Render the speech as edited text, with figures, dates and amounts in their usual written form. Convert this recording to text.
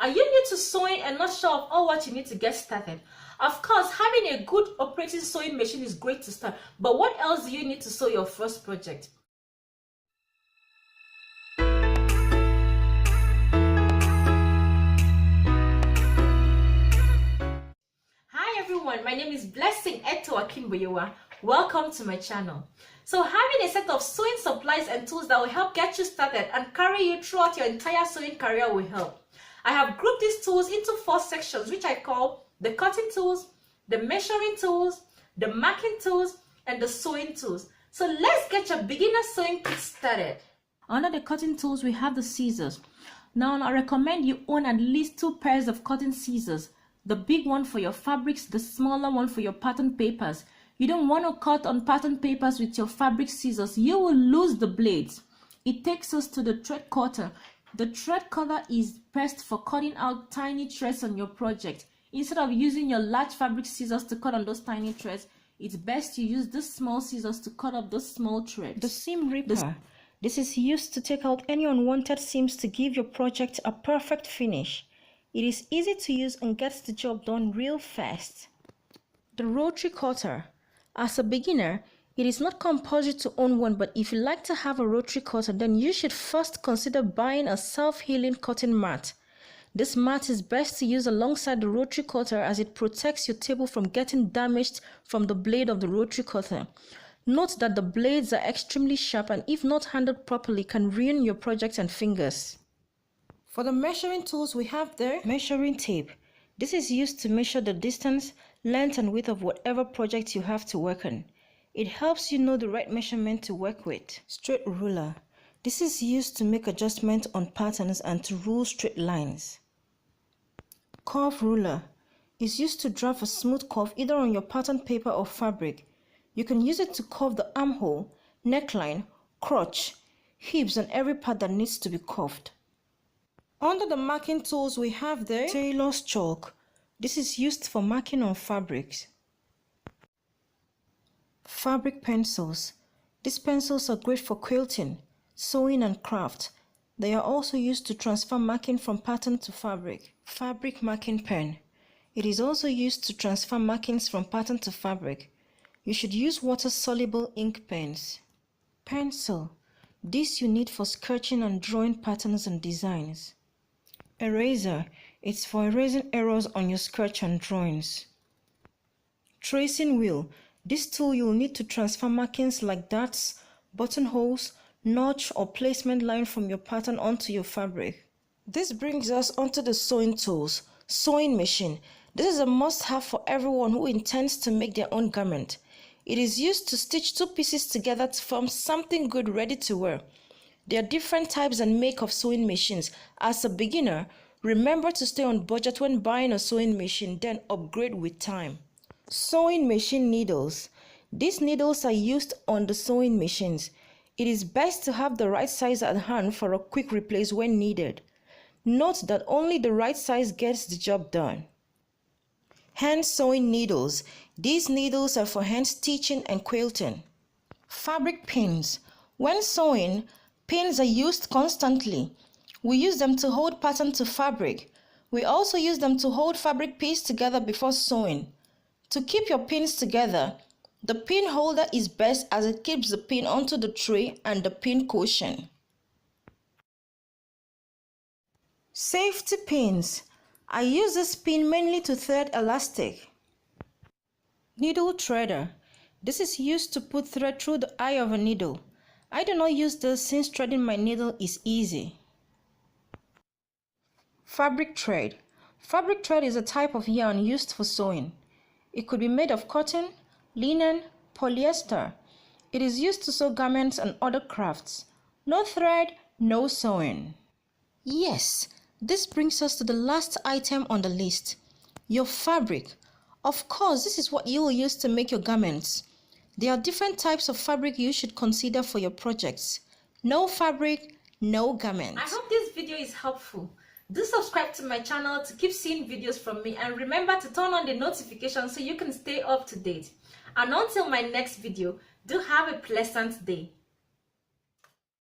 Are you new to sewing and not sure of all what you need to get started? Of course, having a good operating sewing machine is great to start, but what else do you need to sew your first project? Hi everyone, my name is Blessing Eto Akinboyewa. Welcome to my channel. So having a set of sewing supplies and tools that will help get you started and carry you throughout your entire sewing career will help. I have grouped these tools into 4 sections, which I call the cutting tools, the measuring tools, the marking tools, and the sewing tools. So let's get your beginner sewing kit started. Under the cutting tools, we have the scissors. Now, I recommend you own at least 2 pairs of cutting scissors. The big one for your fabrics, the smaller one for your pattern papers. You don't want to cut on pattern papers with your fabric scissors. You will lose the blades. It takes us to the thread cutter. The thread cutter is best for cutting out tiny threads on your project. Instead of using your large fabric scissors to cut on those tiny threads, it's best you use the small scissors to cut up those small threads. The seam ripper. This is used to take out any unwanted seams to give your project a perfect finish. It is easy to use and gets the job done real fast. The rotary cutter. As a beginner, it is not compulsory to own one, but if you like to have a rotary cutter, then you should first consider buying a self-healing cutting mat. This mat is best to use alongside the rotary cutter as it protects your table from getting damaged from the blade of the rotary cutter. Note that the blades are extremely sharp and if not handled properly can ruin your project and fingers. For the measuring tools, we have the measuring tape. This is used to measure the distance, length and width of whatever project you have to work on. It helps you know the right measurement to work with. Straight ruler. This is used to make adjustments on patterns and to rule straight lines. Curve ruler is used to draw a smooth curve either on your pattern paper or fabric. You can use it to curve the armhole, neckline, crotch, hips and every part that needs to be curved. Under the marking tools, we have the tailor's chalk. This is used for marking on fabrics. Fabric pencils. These pencils are great for quilting, sewing and craft. They are also used to transfer marking from pattern to fabric. Fabric marking pen. It is also used to transfer markings from pattern to fabric. You should use water-soluble ink pens. Pencil. This you need for sketching and drawing patterns and designs. Eraser. It's for erasing errors on your sketch and drawings. Tracing wheel. This tool you'll need to transfer markings like dots, buttonholes, notch or placement line from your pattern onto your fabric. This brings us onto the sewing tools. Sewing machine. This is a must-have for everyone who intends to make their own garment. It is used to stitch 2 pieces together to form something good ready to wear. There are different types and make of sewing machines. As a beginner, remember to stay on budget when buying a sewing machine, then upgrade with time. Sewing machine needles. These needles are used on the sewing machines. It is best to have the right size at hand for a quick replace when needed. Note that only the right size gets the job done. Hand sewing needles. These needles are for hand stitching and quilting. Fabric pins. When sewing, pins are used constantly. We use them to hold pattern to fabric. We also use them to hold fabric pieces together before sewing. To keep your pins together, the pin holder is best as it keeps the pin onto the tray and the pin cushion. Safety pins. I use this pin mainly to thread elastic. Needle threader. This is used to put thread through the eye of a needle. I do not use this since threading my needle is easy. Fabric thread. Fabric thread is a type of yarn used for sewing. It could be made of cotton, linen, polyester. It is used to sew garments and other crafts. No thread, no sewing. Yes, this brings us to the last item on the list, your fabric. Of course, this is what you will use to make your garments. There are different types of fabric you should consider for your projects. No fabric, no garment. I hope this video is helpful. Do subscribe to my channel to keep seeing videos from me, and remember to turn on the notifications so you can stay up to date. And until my next video, do have a pleasant day.